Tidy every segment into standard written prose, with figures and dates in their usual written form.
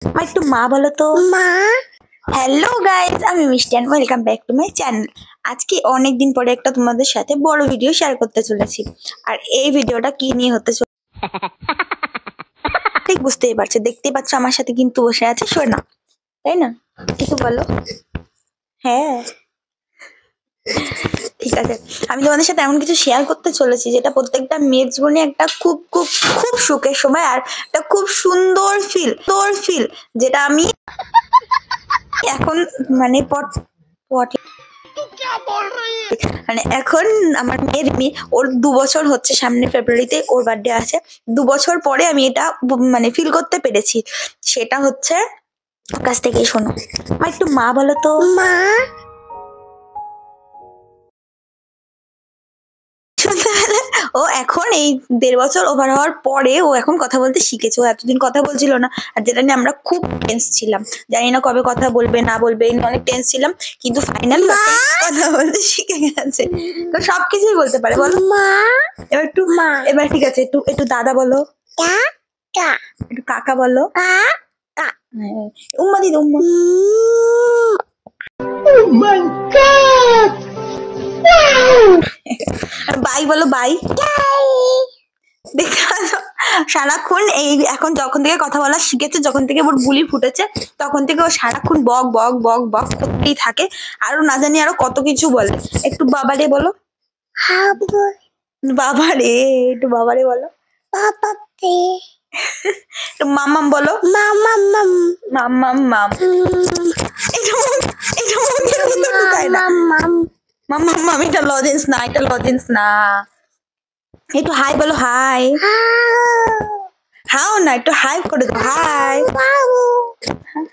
মা একটু মা বলো তো। মা। হ্যালো গাইস, আমি Mishti and welcome back to my channel. আজকে অনেকদিন পরে একটা তোমাদের সাথে বড় ভিডিও শেয়ার করতে চলেছি। আর এই ভিডিওটা কি নিয়ে হতে চলেছে ঠিক বুঝতেই পারছো, দেখতেই পাচ্ছ আমার সাথে কিন্তু বসে আছে সোনা, তাই না? কিছু বলো। হ্যাঁ ঠিক আছে, আমি তোমাদের সাথে এমন কিছু শেয়ার করতে চলেছি যেটা প্রত্যেকটা মেয়ের জীবনে একটা খুব খুব খুব সুখের সময় আর একটা খুব সুন্দর ফিল যেটা আমি এখন মানে মানে এখন আমার মেয়ে ওর 2 বছর হচ্ছে, সামনে ফেব্রুয়ারিতে ওর বার্থডে আছে। 2 বছর পরে আমি এটা মানে ফিল করতে পেরেছি। সেটা হচ্ছে ওর কাছ থেকেই শোনো। মা একটু মা বলো তো। মা। ও এখন এই 1.5 বছর ওভার হওয়ার পরে ও এখন কথা বলতে শিখেছে। ও এতদিন কথা বলছিল না, আর যেটা নিয়ে আমরা খুব টেন্স ছিলাম, জানি না কবে কথা বলবে না বলবে, এই নিয়ে অনেক টেন্স ছিলাম। কিন্তু ফাইনালি কথা বলতে শিখে গেছে, তো সবকিছুই বলতে পারে। বলো মা। এবার একটু মা। এবার ঠিক আছে, একটু একটু দাদা বলো, কাকা। একটু কাকা বলো। কাকা। হ্যাঁ, উম্মা দিদি উম্মা। Oh my God! বাই বলো বাই। দেখা সারাক্ষণ এই এখন যখন থেকে কথা বলা শিখেছে, যখন থেকে ওর বুলি ফুটেছে, তখন থেকে ও সারাক্ষণ বক বক বক বক করতেই থাকে। আরো না জানি আরো কত কিছু বলে। একটু বাবারে বলো। বাবারে, একটু বাবারে বলো। বাবারে। একটু মামাম বলো। মামাম। মামাম মাম। এটা এটা মুখের ভিতর ঢুকায় না। মামাম। মামাম মাম, এটা লজেন্স না, এটা লজেন্স না। একটু হাই বলো, হাই। হাও না, একটু হাই করে দাও, হাই।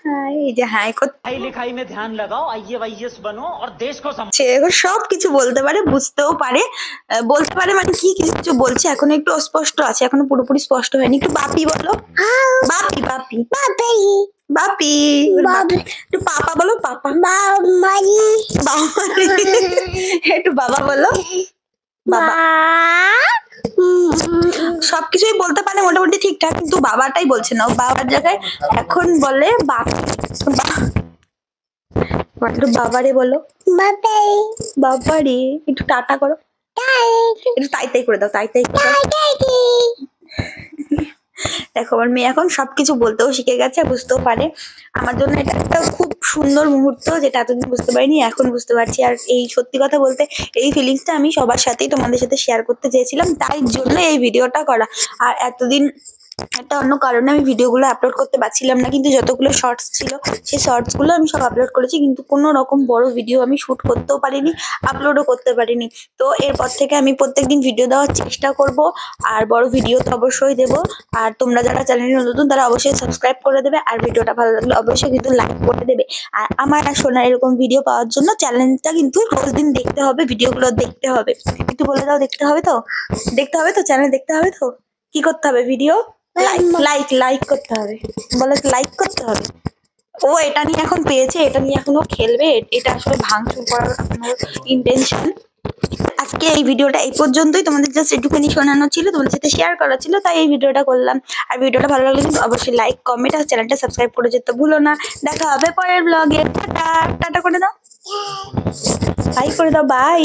হাই, এই যে হাই করতে पढ़ाई लिखाई में ध्यान लगाओ, आईएएस बनो और देश को সব কিছু বলতে পারে, বুঝতেও পারে। বলতে পারে মানে কি কিছু কিছু বলছে, এখন একটু অস্পষ্ট আছে, এখনো পুরোপুরি স্পষ্ট হয়নি। একটু বাপি বলো। বাপি বাপি বাপি। বাপি। বাপি। একটু পাপা বলো, পাপা। বাবারি। বাবা। একটু বাবা বলো। বাবা। সবকিছুই বলতে পারে মোটামুটি ঠিকঠাক, কিন্তু বাবাটাই বলছে না। ও বাবার জায়গায় এখন বলে বাপি। একটু বাবারে বলো। বাবাই। বাবারে, একটু টাটা করো। একটু তাই তাই করে দাও, তাই তাই করে দাও। দেখো আমার মেয়ে এখন সবকিছু বলতেও শিখে গেছে, বুঝতেও পারে। আমার জন্য এটা একটা খুব সুন্দর মুহূর্ত, যেটা এতদিন বুঝতে পারিনি, এখন বুঝতে পারছি। আর এই সত্যি কথা বলতে এই ফিলিংসটা আমি সবার সাথেই তোমাদের সাথে শেয়ার করতে চেয়েছিলাম, তাই জন্য এই ভিডিওটা করা। আর এতদিন একটা অন্য কারণে আমি ভিডিওগুলো আপলোড করতে পারছিলাম না, কিন্তু যতগুলো শর্টস ছিল সেই শর্টস গুলো আমি সব আপলোড করেছি, কিন্তু কোনো রকম বড় ভিডিও আমি শুট করতেও পারিনি, আপলোডও করতে পারিনি। তো এরপর থেকে আমি প্রত্যেকদিন ভিডিও দেওয়ার চেষ্টা করব, আর বড় ভিডিও তো অবশ্যই দেব। আর তোমরা যারা চ্যানেলে নতুন তারা অবশ্যই সাবস্ক্রাইব করে দেবে, আর ভিডিওটা ভালো লাগলে অবশ্যই কিন্তু লাইক করে দেবে। আর আমার আর সোনার এরকম ভিডিও পাওয়ার জন্য চ্যানেলটা কিন্তু রোজ দিন দেখতে হবে, ভিডিওগুলো দেখতে হবে। একটু বলে দাও, দেখতে হবে তো, দেখতে হবে তো, চ্যানেল দেখতে হবে তো। কি করতে হবে? ভিডিও লাইক করতে হবে। বলে লাইক করতে হবে। ও এটা নিয়ে এখন পেয়েছে, এটা নিয়ে এখন ও খেলবে, এটা আসলে ভাঙচুর করার ইন্টেনশন। আজকে এই ভিডিওটা এই পর্যন্তই, তোমাদের জাস্ট একটুখানি শোনানো ছিল, তোমাদের সাথে শেয়ার করা ছিল, তাই এই ভিডিওটা করলাম। আর ভিডিওটা ভালো লাগলে কিন্তু অবশ্যই লাইক কমেন্ট আর চ্যানেলটা সাবস্ক্রাইব করে যেতে ভুলো না। দেখা হবে পরের ব্লগে। টাটা টাটা করে দাও, বাই করে দাও, বাই।